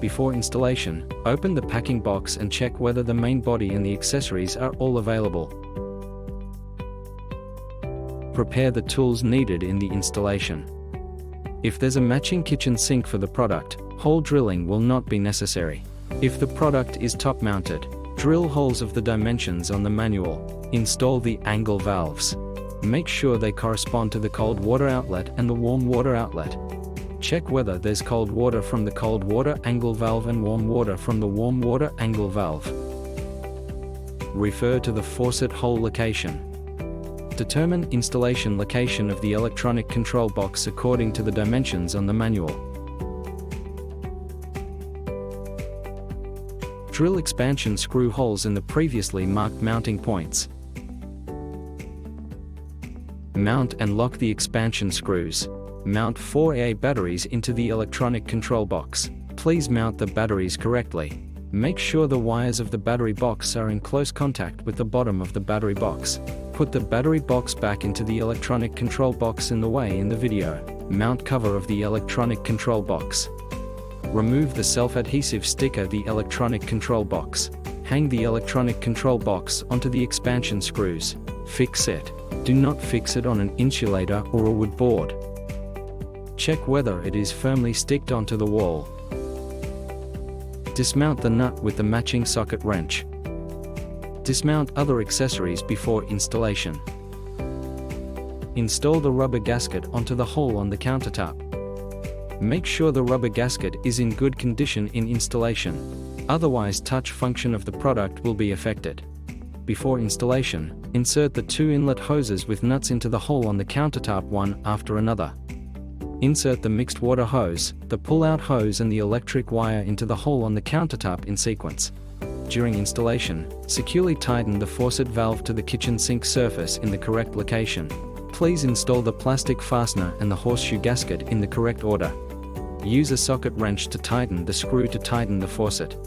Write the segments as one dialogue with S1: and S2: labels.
S1: Before installation, open the packing box and check whether the main body and the accessories are all available. Prepare the tools needed in the installation. If there's a matching kitchen sink for the product, hole drilling will not be necessary. If the product is top-mounted, drill holes of the dimensions on the manual. Install the angle valves. Make sure they correspond to the cold water outlet and the warm water outlet. Check whether there's cold water from the cold water angle valve and warm water from the warm water angle valve. Refer to the faucet hole location. Determine installation location of the electronic control box according to the dimensions on the manual. Drill expansion screw holes in the previously marked mounting points. Mount and lock the expansion screws. Mount 4 AA batteries into the electronic control box. Please mount the batteries correctly. Make sure the wires of the battery box are in close contact with the bottom of the battery box. Put the battery box back into the electronic control box in the way in the video. Mount cover of the electronic control box. Remove the self-adhesive sticker the electronic control box. Hang the electronic control box onto the expansion screws. Fix it. Do not fix it on an insulator or a wood board. Check whether it is firmly sticked onto the wall. Dismount the nut with the matching socket wrench. Dismount other accessories before installation. Install the rubber gasket onto the hole on the countertop. Make sure the rubber gasket is in good condition in installation. Otherwise, touch function of the product will be affected. Before installation, insert the 2 inlet hoses with nuts into the hole on the countertop one after another. Insert the mixed water hose, the pull-out hose and the electric wire into the hole on the countertop in sequence. During installation, securely tighten the faucet valve to the kitchen sink surface in the correct location. Please install the plastic fastener and the horseshoe gasket in the correct order. Use a socket wrench to tighten the screw to tighten the faucet.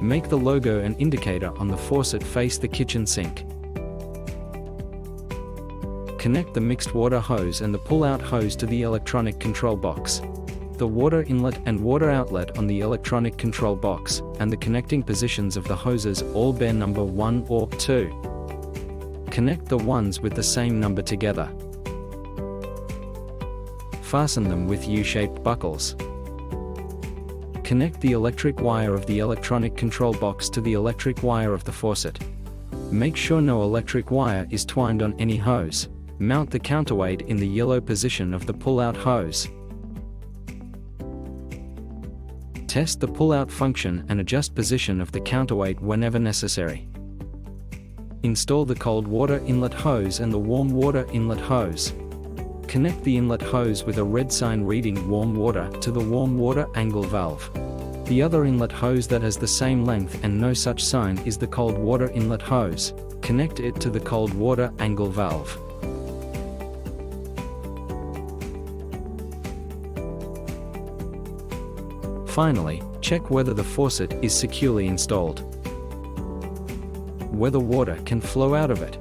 S1: Make the logo and indicator on the faucet face the kitchen sink. Connect the mixed water hose and the pull-out hose to the electronic control box. The water inlet and water outlet on the electronic control box, and the connecting positions of the hoses all bear number 1 or 2. Connect the ones with the same number together. Fasten them with U-shaped buckles. Connect the electric wire of the electronic control box to the electric wire of the faucet. Make sure no electric wire is twined on any hose. Mount the counterweight in the yellow position of the pull-out hose. Test the pull-out function and adjust position of the counterweight whenever necessary. Install the cold water inlet hose and the warm water inlet hose. Connect the inlet hose with a red sign reading warm water to the warm water angle valve. The other inlet hose that has the same length and no such sign is the cold water inlet hose. Connect it to the cold water angle valve. Finally, check whether the faucet is securely installed, whether water can flow out of it,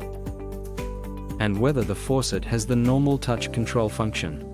S1: and whether the faucet has the normal touch control function.